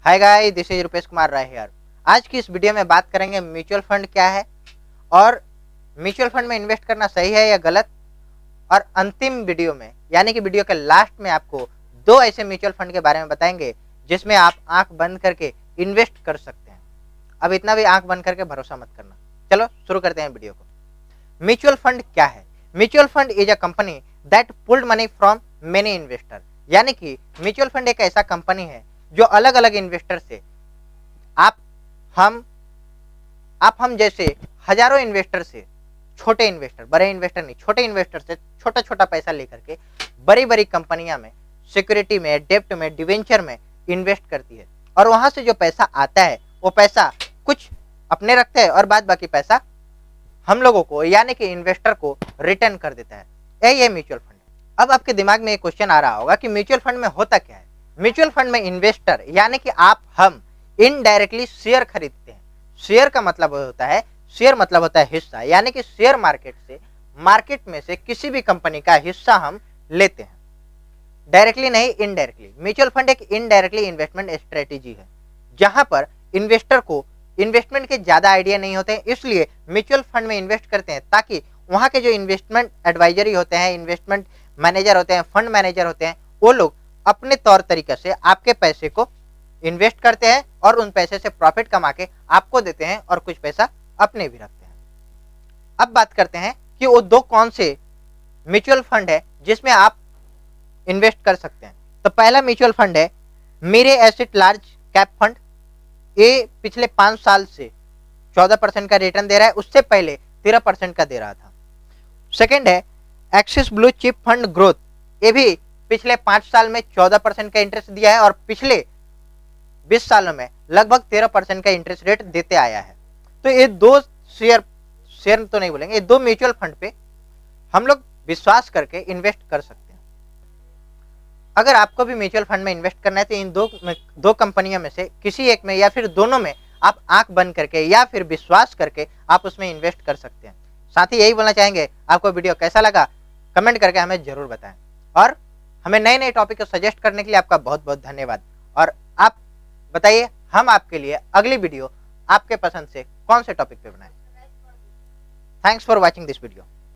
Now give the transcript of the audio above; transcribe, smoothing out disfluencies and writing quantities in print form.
Hi guys, this is Rupesh Kumar Rai here. आज की इस वीडियो में बात करेंगे म्यूचुअल फंड क्या है और म्यूचुअल फंड में इन्वेस्ट करना सही है या गलत। और अंतिम वीडियो में यानी कि वीडियो के लास्ट में आपको दो ऐसे म्यूचुअल फंड के बारे में बताएंगे जिसमें आप आंख बंद करके इन्वेस्ट कर सकते हैं। अब इतना भी आंख बंद करके भरोसा मत करना। चलो शुरू करते हैं वीडियो को। म्यूचुअल फंड क्या है? Mutual fund is a company that pulled money from many investor. यानी कि म्यूचुअल फंड एक ऐसा कंपनी है जो अलग अलग इन्वेस्टर से आप हम जैसे हजारों इन्वेस्टर से, छोटे इन्वेस्टर, बड़े इन्वेस्टर नहीं, छोटे इन्वेस्टर से छोटा छोटा पैसा लेकर के बड़ी बड़ी कंपनियां में, सिक्योरिटी में, डेप्ट में, डिवेंचर में इन्वेस्ट करती है। और वहां से जो पैसा आता है वो पैसा कुछ अपने रखते हैं और बाद बाकी पैसा हम लोगों को यानी कि इन्वेस्टर को रिटर्न कर देता है। यही है म्यूचुअल फंड। अब आपके दिमाग में एक क्वेश्चन आ रहा होगा कि म्यूचुअल फंड में होता क्या है। म्यूचुअल फंड में इन्वेस्टर यानी कि हम इनडायरेक्टली शेयर खरीदते हैं। शेयर का मतलब होता है, शेयर मतलब होता है हिस्सा, यानी कि शेयर मार्केट में से किसी भी कंपनी का हिस्सा हम लेते हैं। डायरेक्टली नहीं, इनडायरेक्टली। म्यूचुअल फंड एक इनडायरेक्टली इन्वेस्टमेंट स्ट्रेटेजी है जहां पर इन्वेस्टर को इन्वेस्टमेंट के ज्यादा आइडिया नहीं होते हैं, इसलिए म्यूचुअल फंड में इन्वेस्ट करते हैं ताकि वहां के जो इन्वेस्टमेंट एडवाइजरी होते हैं, इन्वेस्टमेंट मैनेजर होते हैं, फंड मैनेजर होते हैं, वो लोग अपने तौर तरीके से आपके पैसे को इन्वेस्ट करते हैं और उन पैसे से प्रॉफिट कमा के आपको देते हैं और कुछ पैसा अपने भी रखते हैं। अब बात करते हैं कि वो दो कौन से म्यूचुअल फंड है जिसमें आप इन्वेस्ट कर सकते हैं। तो पहला म्यूचुअल फंड है मेरे एसेट लार्ज कैप फंड। ये पिछले 5 साल से 14% का रिटर्न दे रहा है, उससे पहले 13% का दे रहा था। सेकेंड है axis blue chip fund growth. ये भी पिछले 5 साल में 14% का इंटरेस्ट दिया है और पिछले 20 सालों में लगभग 13% का इंटरेस्ट रेट देते आया है। तो ये दो शेयर तो नहीं बोलेंगे, ये दो म्यूचुअल फंड पे हम लोग विश्वास करके इन्वेस्ट कर सकते हैं। अगर आपको भी म्यूचुअल फंड में इन्वेस्ट करना है तो इन दो कंपनियों में से किसी एक में या फिर दोनों में आप आंख बंद करके या फिर विश्वास करके आप उसमें इन्वेस्ट कर सकते हैं। साथ ही यही बोलना चाहेंगे, आपको वीडियो कैसा लगा कमेंट करके हमें जरूर बताएं और हमें नए नए टॉपिक को सजेस्ट करने के लिए आपका बहुत बहुत धन्यवाद। और आप बताइए हम आपके लिए अगली वीडियो आपके पसंद से कौन से टॉपिक पे बनाएं। Thanks for watching this video.